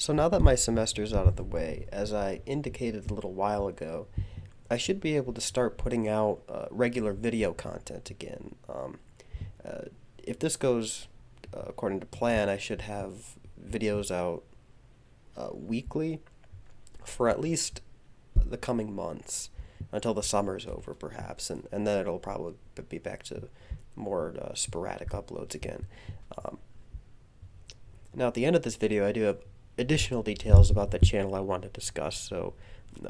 So now that my semester's out of the way, as I indicated a little while ago, I should be able to start putting out regular video content again. Uh, if this goes according to plan, I should have videos out weekly for at least the coming months until the summer's over, perhaps, and then it'll probably be back to more sporadic uploads again. Um, Now, at the end of this video, I do have additional details about the channel I want to discuss, so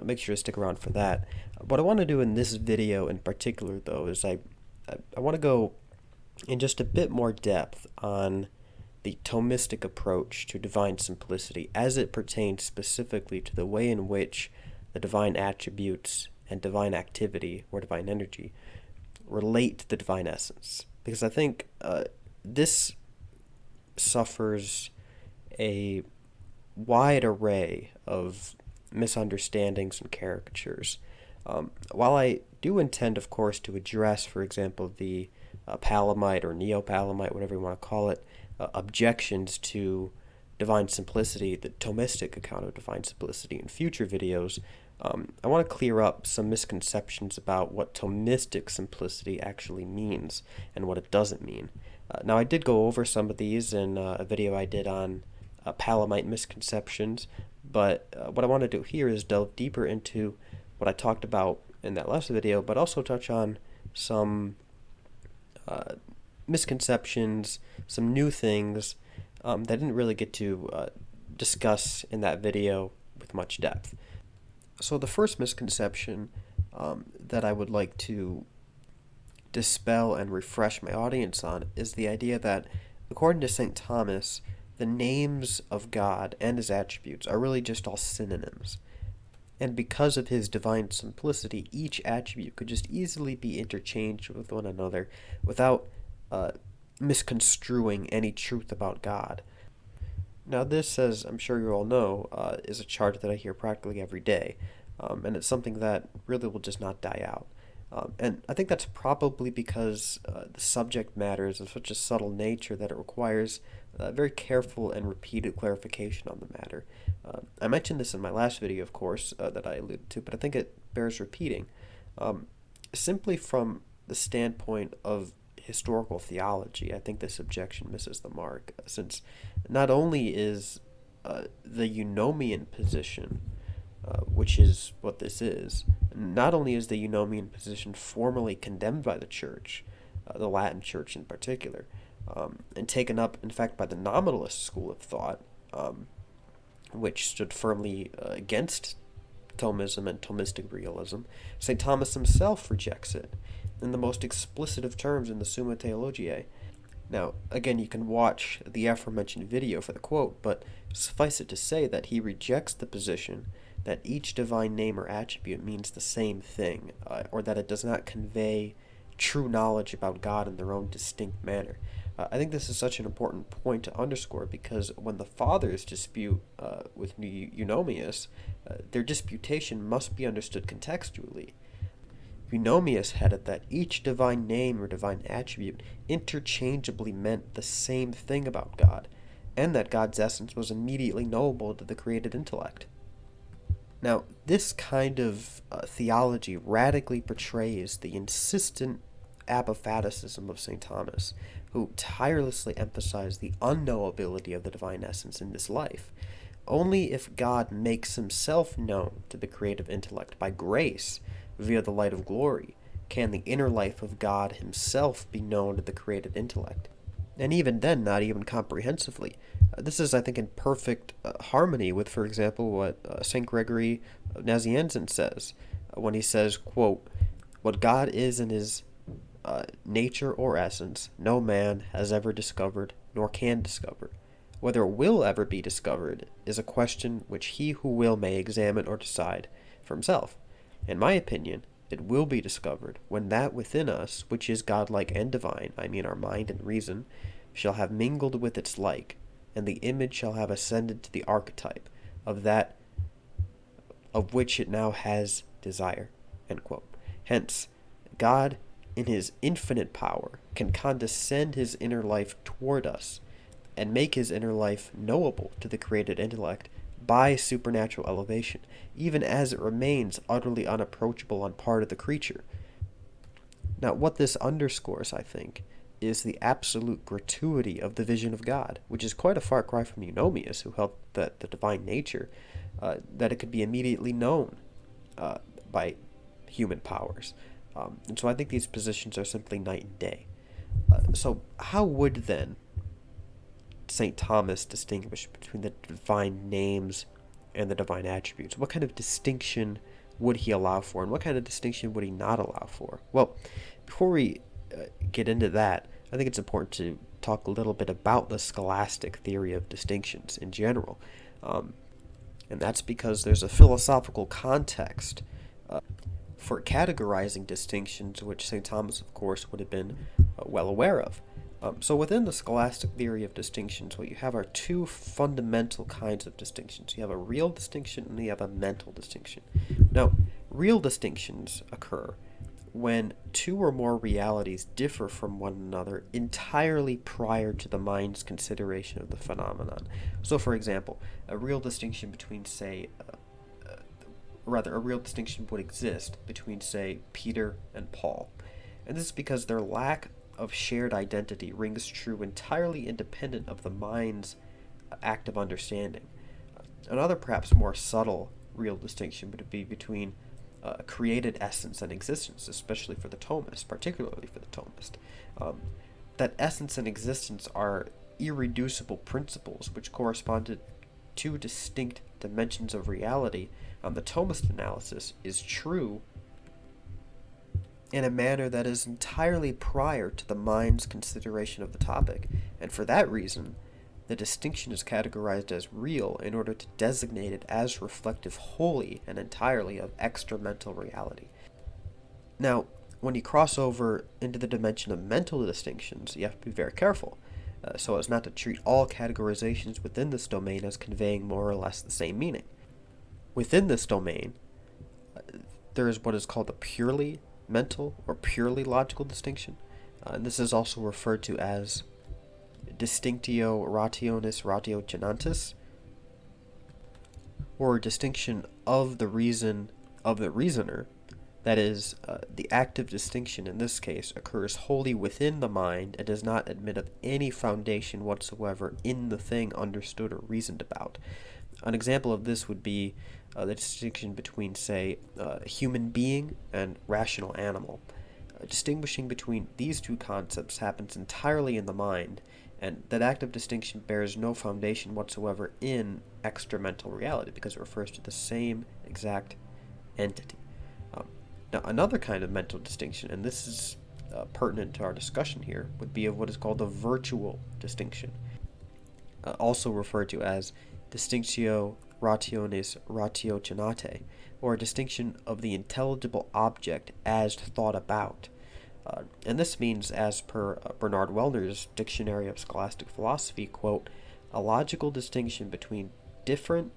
make sure to stick around for that. What I want to do in this video in particular, though, is I want to go in just a bit more depth on the Thomistic approach to divine simplicity as it pertains specifically to the way in which the divine attributes and divine activity, or divine energy, relate to the divine essence. Because I think this suffers a wide array of misunderstandings and caricatures. While I do intend, of course, to address, for example, the Palamite or Neo-Palamite, whatever you want to call it, objections to divine simplicity, the Thomistic account of divine simplicity in future videos, I want to clear up some misconceptions about what Thomistic simplicity actually means and what it doesn't mean. Now, I did go over some of these in a video I did on Palamite misconceptions, but what I want to do here is delve deeper into what I talked about in that last video, but also touch on some misconceptions, some new things that I didn't really get to discuss in that video with much depth. So the first misconception that I would like to dispel and refresh my audience on is the idea that, according to St. Thomas, the names of God and his attributes are really just all synonyms. And because of his divine simplicity, each attribute could just easily be interchanged with one another without misconstruing any truth about God. Now this, as I'm sure you all know, is a charge that I hear practically every day, and it's something that really will just not die out. And I think that's probably because the subject matter is of such a subtle nature that it requires very careful and repeated clarification on the matter. I mentioned this in my last video, of course, that I alluded to, but I think it bears repeating. Simply from the standpoint of historical theology, I think this objection misses the mark, since not only is the eunomian position, which is what this is, not only is the eunomian position formally condemned by the Church, the Latin Church in particular, and taken up, in fact, by the nominalist school of thought, which stood firmly against Thomism and Thomistic realism. St. Thomas himself rejects it in the most explicit of terms in the Summa Theologiae. Now, again, you can watch the aforementioned video for the quote, but suffice it to say that he rejects the position that each divine name or attribute means the same thing, or that it does not convey true knowledge about God in their own distinct manner. I think this is such an important point to underscore, because when the fathers dispute with Eunomius, their disputation must be understood contextually. Eunomius had it that each divine name or divine attribute interchangeably meant the same thing about God, and that God's essence was immediately knowable to the created intellect. Now, this kind of theology radically portrays the insistent apophaticism of St. Thomas, who tirelessly emphasized the unknowability of the divine essence in this life. Only if God makes himself known to the creative intellect by grace, via the light of glory, can the inner life of God himself be known to the created intellect. And even then, not even comprehensively. This is, I think, in perfect harmony with, for example, what St. Gregory of Nazianzen says, when he says, quote, "What God is in his nature or essence, no man has ever discovered, nor can discover. Whether it will ever be discovered is a question which he who will may examine or decide for himself. In my opinion, it will be discovered when that within us, which is godlike and divine, I mean our mind and reason, shall have mingled with its like, and the image shall have ascended to the archetype of that of which it now has desire." End quote. Hence, God, in his infinite power, can condescend his inner life toward us, and make his inner life knowable to the created intellect by supernatural elevation, even as it remains utterly unapproachable on part of the creature. Now, what this underscores, I think, is the absolute gratuity of the vision of God, which is quite a far cry from Eunomius, who held that the divine nature, that it could be immediately known by human powers. And so I think these positions are simply night and day. So how would then St. Thomas distinguish between the divine names and the divine attributes? What kind of distinction would he allow for, and what kind of distinction would he not allow for? Well, before we get into that, I think it's important to talk a little bit about the scholastic theory of distinctions in general. And that's because there's a philosophical context for categorizing distinctions, which St. Thomas, of course, would have been well aware of. So within the scholastic theory of distinctions, what you have are two fundamental kinds of distinctions. You have a real distinction and you have a mental distinction. Now, real distinctions occur when two or more realities differ from one another entirely prior to the mind's consideration of the phenomenon. So, for example, a real distinction between, say, a real distinction would exist between, say, Peter and Paul. And this is because their lack of shared identity rings true entirely independent of the mind's act of understanding. Another, perhaps more subtle, real distinction would be between created essence and existence, especially for the Thomist, particularly for the Thomist. That essence and existence are irreducible principles which correspond to two distinct dimensions of reality. The Thomist analysis is true in a manner that is entirely prior to the mind's consideration of the topic, and for that reason, the distinction is categorized as real in order to designate it as reflective wholly and entirely of extra-mental reality. Now, when you cross over into the dimension of mental distinctions, you have to be very careful, so as not to treat all categorizations within this domain as conveying more or less the same meaning. Within this domain, there is what is called a purely mental or purely logical distinction, and this is also referred to as distinctio rationis ratiocinantis, or distinction of the reason of the reasoner. That is, the active distinction in this case occurs wholly within the mind and does not admit of any foundation whatsoever in the thing understood or reasoned about. An example of this would be the distinction between, say, human being and rational animal. Distinguishing between these two concepts happens entirely in the mind, and that active distinction bears no foundation whatsoever in extra-mental reality because it refers to the same exact entity. Now, another kind of mental distinction, and this is pertinent to our discussion here, would be of what is called the virtual distinction, also referred to as distinctio rationis ratiocinate, or a distinction of the intelligible object as thought about. And this means, as per Bernard Wellner's Dictionary of Scholastic Philosophy, quote, a logical distinction between different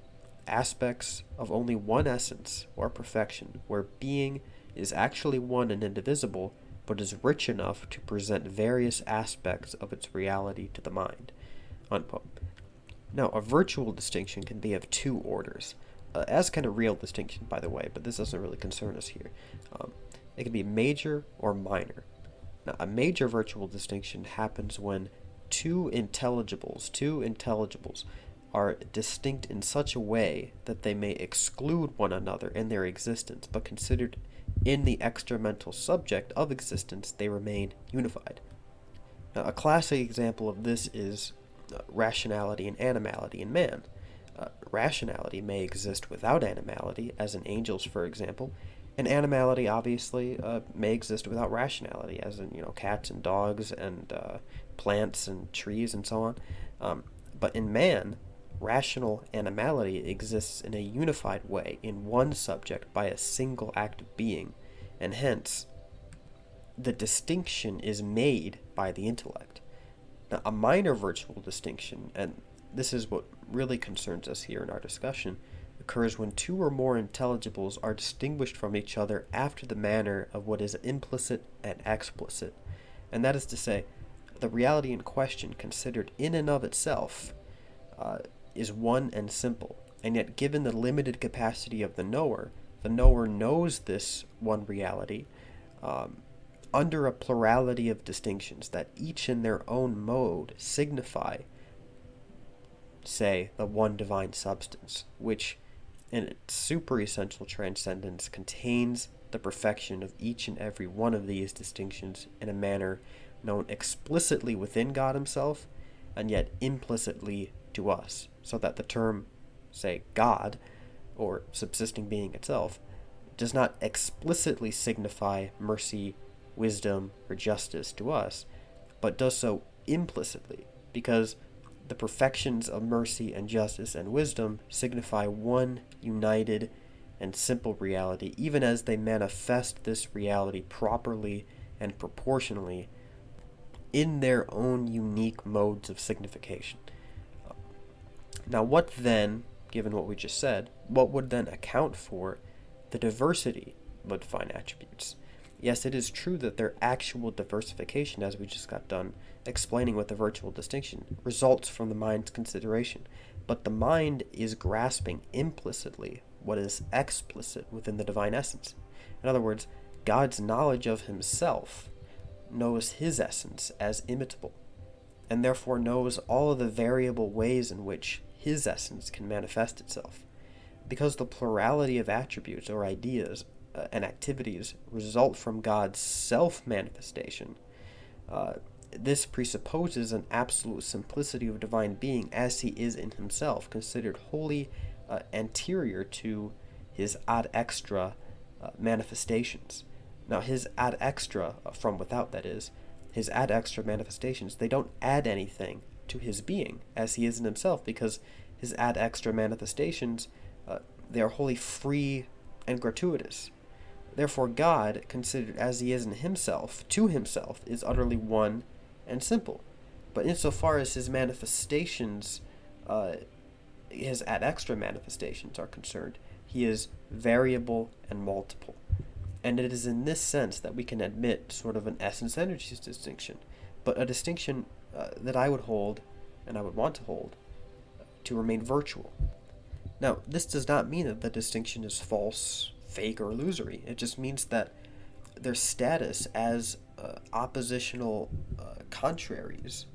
aspects of only one essence or perfection, where being is actually one and indivisible, but is rich enough to present various aspects of its reality to the mind, unquote. Now, a virtual distinction can be of two orders, as can a real distinction, by the way, but this doesn't really concern us here. It can be major or minor. Now, a major virtual distinction happens when two intelligibles are distinct in such a way that they may exclude one another in their existence, but considered in the extra-mental subject of existence, they remain unified. Now, a classic example of this is rationality and animality in man. Rationality may exist without animality, as in angels, for example, and animality obviously may exist without rationality, as in cats and dogs and plants and trees and so on. But in man, rational animality exists in a unified way in one subject by a single act of being, and hence the distinction is made by the intellect. Now, a minor virtual distinction, and this is what really concerns us here in our discussion, occurs when two or more intelligibles are distinguished from each other after the manner of what is implicit and explicit, and that is to say, the reality in question considered in and of itself is one and simple, And yet, given the limited capacity of the knower knows this one reality um, under a plurality of distinctions that each in their own mode signify, say, the one divine substance, which in its super essential transcendence contains the perfection of each and every one of these distinctions in a manner known explicitly within God himself and yet implicitly to us, so that the term, say, God, or subsisting being itself, does not explicitly signify mercy, wisdom, or justice to us, but does so implicitly, because the perfections of mercy and justice and wisdom signify one united and simple reality, even as they manifest this reality properly and proportionally in their own unique modes of signification. Now, what then, given what we just said, what would then account for the diversity of divine attributes? Yes, it is true that their actual diversification, as we just got done explaining with the virtual distinction, results from the mind's consideration, but the mind is grasping implicitly what is explicit within the divine essence. In other words, God's knowledge of himself knows his essence as imitable, and therefore knows all of the variable ways in which his essence can manifest itself. Because the plurality of attributes or ideas and activities result from God's self-manifestation, this presupposes an absolute simplicity of divine being as he is in himself, considered wholly anterior to his ad extra manifestations. Now, his ad extra, from without that is, his ad extra manifestations, they don't add anything to his being as he is in himself, because his ad extra manifestations, they are wholly free and gratuitous. Therefore, God, considered as he is in himself, to himself, is utterly one and simple. But insofar as his manifestations, his ad extra manifestations are concerned, he is variable and multiple. And it is in this sense that we can admit sort of an essence-energy distinction, but a distinction that I would hold, and I would want to hold, to remain virtual. Now, this does not mean that the distinction is false, fake, or illusory. It just means that their status as oppositional contraries,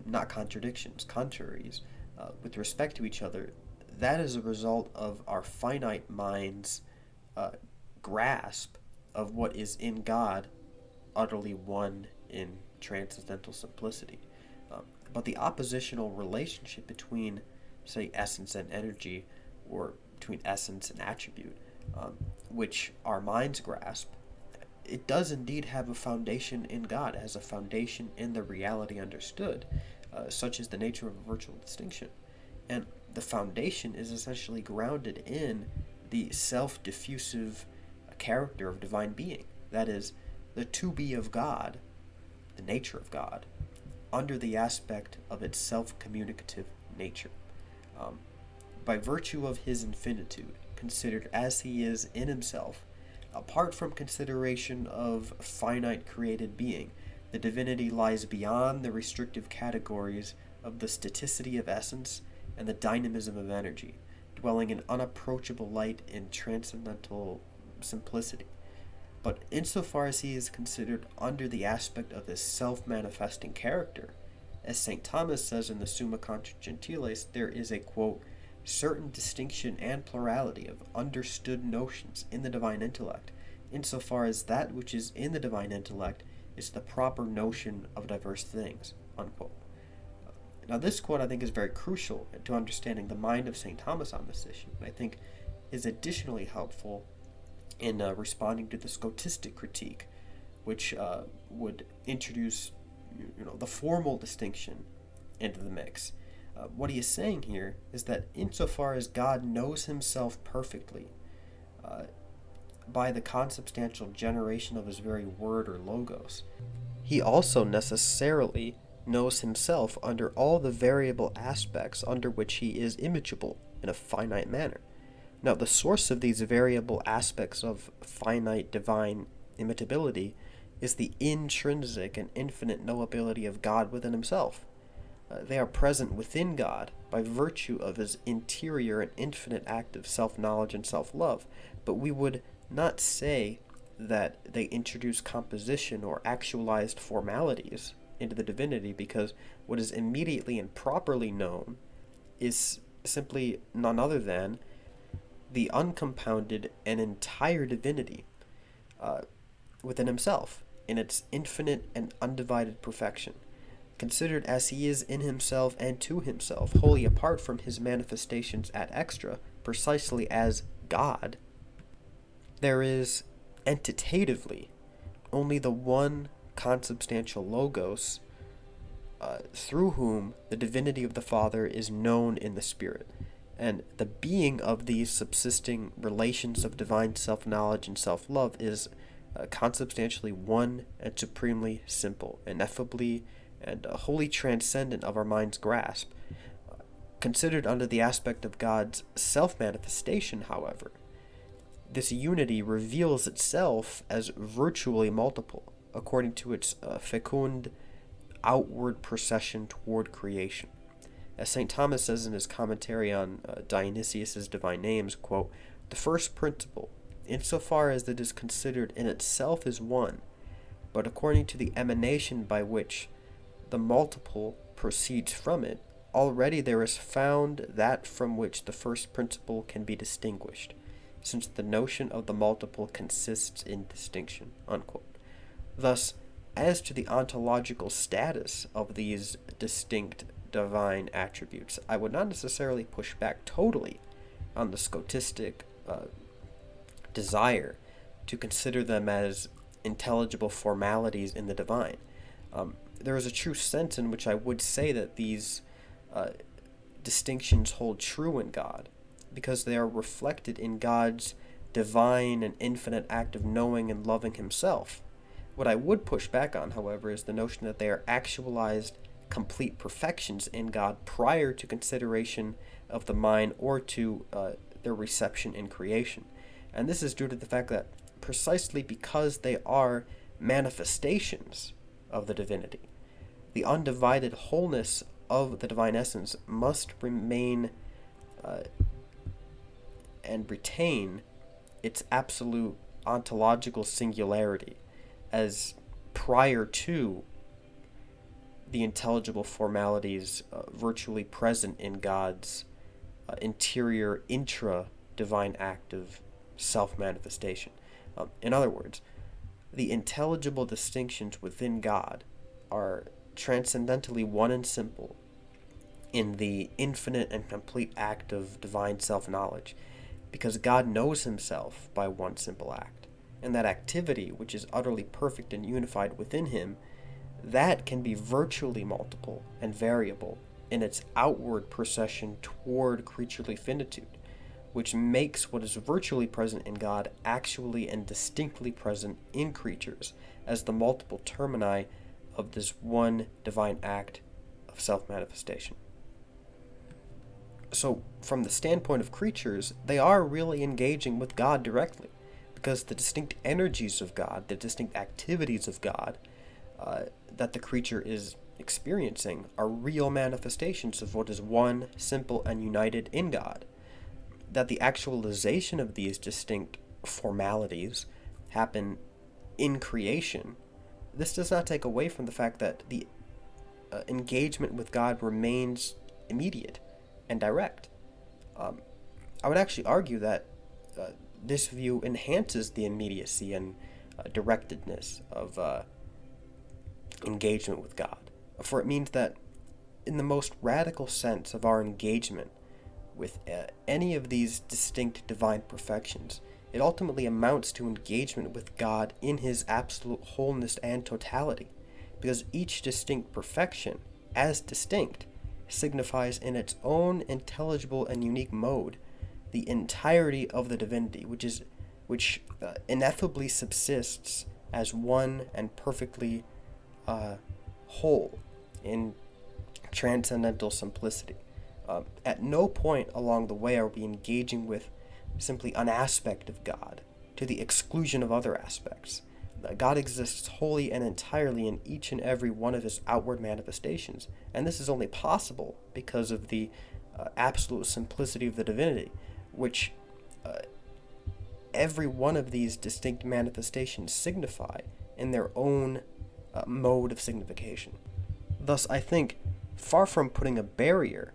not contradictions, contraries, with respect to each other, that is a result of our finite mind's grasp of what is in God, utterly one in transcendental simplicity. But the oppositional relationship between, say, essence and energy, or between essence and attribute, which our minds grasp, it does indeed have a foundation in God, it has a foundation in the reality understood, such is the nature of a virtual distinction. And the foundation is essentially grounded in the self-diffusive character of divine being, that is, the to-be of God, the nature of God, under the aspect of its self-communicative nature. By virtue of his infinitude, considered as he is in himself, apart from consideration of finite created being, the divinity lies beyond the restrictive categories of the staticity of essence and the dynamism of energy, dwelling in unapproachable light in transcendental simplicity. But insofar as he is considered under the aspect of his self-manifesting character, as St. Thomas says in the Summa Contra Gentiles, there is a, quote, certain distinction and plurality of understood notions in the divine intellect, insofar as that which is in the divine intellect is the proper notion of diverse things, unquote. Now, this quote I think is very crucial to understanding the mind of St. Thomas on this issue, and I think is additionally helpful in responding to the Scholastic critique, which would introduce, the formal distinction into the mix. What he is saying here is that insofar as God knows himself perfectly by the consubstantial generation of his very word or logos, he also necessarily knows himself under all the variable aspects under which he is imageable in a finite manner. Now, the source of these variable aspects of finite divine imitability is the intrinsic and infinite knowability of God within himself. They are present within God by virtue of his interior and infinite act of self-knowledge and self-love, but we would not say that they introduce composition or actualized formalities into the divinity, because what is immediately and properly known is simply none other than the uncompounded and entire divinity uh, within himself in its infinite and undivided perfection, considered as he is in himself and to himself, wholly apart from his manifestations ad extra, precisely as God. There is entitatively only the one consubstantial Logos, through whom the divinity of the Father is known in the Spirit, and the being of these subsisting relations of divine self-knowledge and self-love is consubstantially one and supremely simple, ineffably and wholly transcendent of our mind's grasp. Considered under the aspect of God's self-manifestation, however, this unity reveals itself as virtually multiple, according to its fecund outward procession toward creation. As St. Thomas says in his commentary on Dionysius's divine names, quote, "The first principle, insofar as it is considered in itself as one, but according to the emanation by which the multiple proceeds from it, already there is found that from which the first principle can be distinguished, since the notion of the multiple consists in distinction." Unquote. Thus, as to the ontological status of these distinct divine attributes, I would not necessarily push back totally on the Scholastic desire to consider them as intelligible formalities in the divine. There is a true sense in which I would say that these distinctions hold true in God, because they are reflected in God's divine and infinite act of knowing and loving himself. What I would push back on, however, is the notion that they are actualized complete perfections in God prior to consideration of the mind or to their reception in creation. And this is due to the fact that precisely because they are manifestations of the divinity, the undivided wholeness of the divine essence must remain and retain its absolute ontological singularity as prior to the intelligible formalities virtually present in God's interior intra-divine act of self-manifestation. In other words, the intelligible distinctions within God are transcendentally one and simple in the infinite and complete act of divine self-knowledge, because God knows himself by one simple act, and that activity, which is utterly perfect and unified within him, that can be virtually multiple and variable in its outward procession toward creaturely finitude, which makes what is virtually present in God actually and distinctly present in creatures as the multiple termini of this one divine act of self-manifestation. So, from the standpoint of creatures, they are really engaging with God directly, because the distinct energies of God, the distinct activities of God that the creature is experiencing are real manifestations of what is one, simple, and united in God. That the actualization of these distinct formalities happen in creation, this does not take away from the fact that the engagement with God remains immediate and direct. I would actually argue that this view enhances the immediacy and directedness of engagement with God, for it means that in the most radical sense of our engagement with any of these distinct divine perfections, it ultimately amounts to engagement with God in his absolute wholeness and totality, because each distinct perfection, as distinct, signifies in its own intelligible and unique mode the entirety of the divinity, which ineffably subsists as one and perfectly whole in transcendental simplicity. At no point along the way are we engaging with simply an aspect of God to the exclusion of other aspects, God exists wholly and entirely in each and every one of his outward manifestations, and this is only possible because of the absolute simplicity of the divinity, which every one of these distinct manifestations signify in their own mode of signification. Thus, I think, far from putting a barrier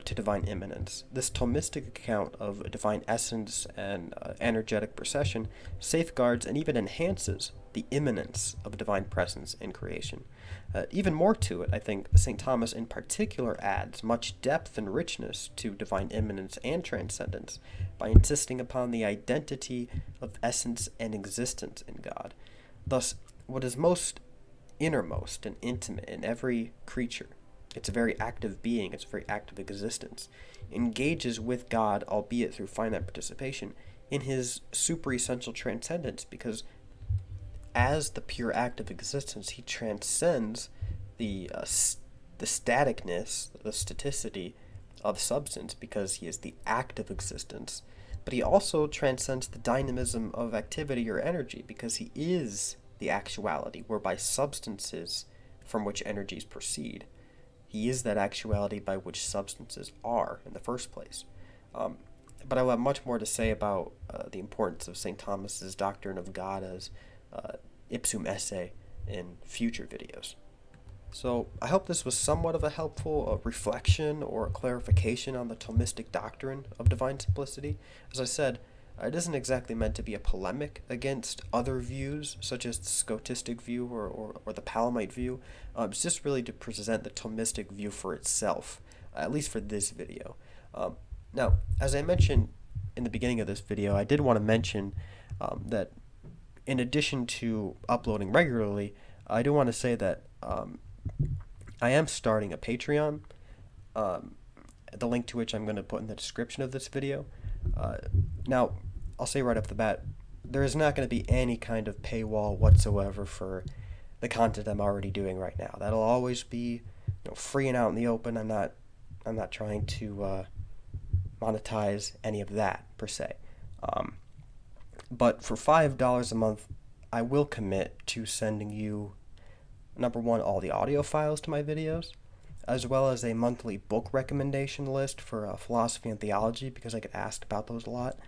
to divine immanence, this Thomistic account of divine essence and energetic procession safeguards and even enhances the immanence of divine presence in creation. Even more to it, I think St. Thomas in particular adds much depth and richness to divine immanence and transcendence by insisting upon the identity of essence and existence in God. Thus, what is most innermost and intimate in every creature, it's a very active being, it's a very active existence, engages with God, albeit through finite participation, in his super-essential transcendence, because as the pure act of existence, he transcends the staticness, the staticity of substance, because he is the act of existence, but he also transcends the dynamism of activity or energy, because he is the actuality whereby substances from which energies proceed. He is that actuality by which substances are in the first place. But I will have much more to say about the importance of St. Thomas's doctrine of God as ipsum esse in future videos. So I hope this was somewhat of a helpful reflection or a clarification on the Thomistic doctrine of divine simplicity. As I said, it isn't exactly meant to be a polemic against other views, such as the Scholastic view or the Palamite view. It's just really to present the Thomistic view for itself, at least for this video. Now, as I mentioned in the beginning of this video, I did want to mention that in addition to uploading regularly, I do want to say that I am starting a Patreon, the link to which I'm going to put in the description of this video. Now, I'll say right off the bat, there is not going to be any kind of paywall whatsoever for the content I'm already doing right now. That'll always be, free and out in the open. I'm not trying to monetize any of that per se. But for $5 a month, I will commit to sending you, number one, all the audio files to my videos, as well as a monthly book recommendation list for philosophy and theology, because I get asked about those a lot.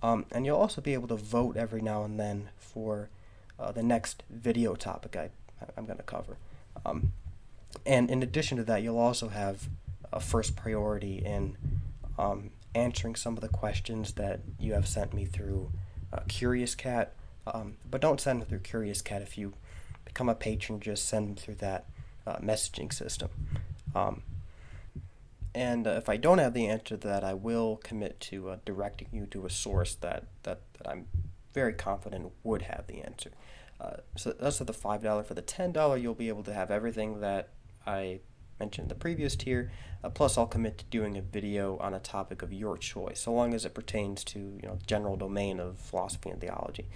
And you'll also be able to vote every now and then for the next video topic I'm going to cover. And in addition to that, you'll also have a first priority in answering some of the questions that you have sent me through Curious Cat. But don't send them through Curious Cat. If you become a patron, just send them through that messaging system. And if I don't have the answer to that, I will commit to directing you to a source that I'm very confident would have the answer. So that's for the $5. For the $10, you'll be able to have everything that I mentioned in the previous tier. Plus, I'll commit to doing a video on a topic of your choice, so long as it pertains to the general domain of philosophy and theology.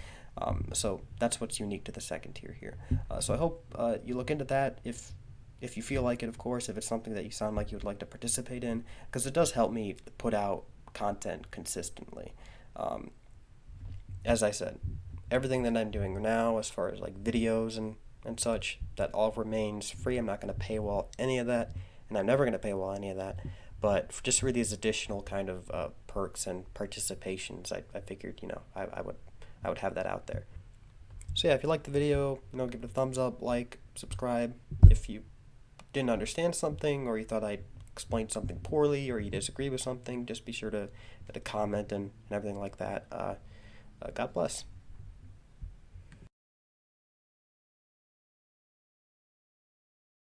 So that's what's unique to the second tier here. So I hope you look into that if you feel like it, of course, if it's something that you sound like you would like to participate in, because it does help me put out content consistently. As I said, everything that I'm doing now, as far as like videos and such, that all remains free. I'm not going to paywall any of that, and I'm never going to paywall any of that. But just for these additional kind of perks and participations, I figured, I would have that out there. So yeah, if you liked the video, give it a thumbs up, like, subscribe. If you didn't understand something, or you thought I explained something poorly, or you disagree with something, just be sure to comment and everything like that. God bless.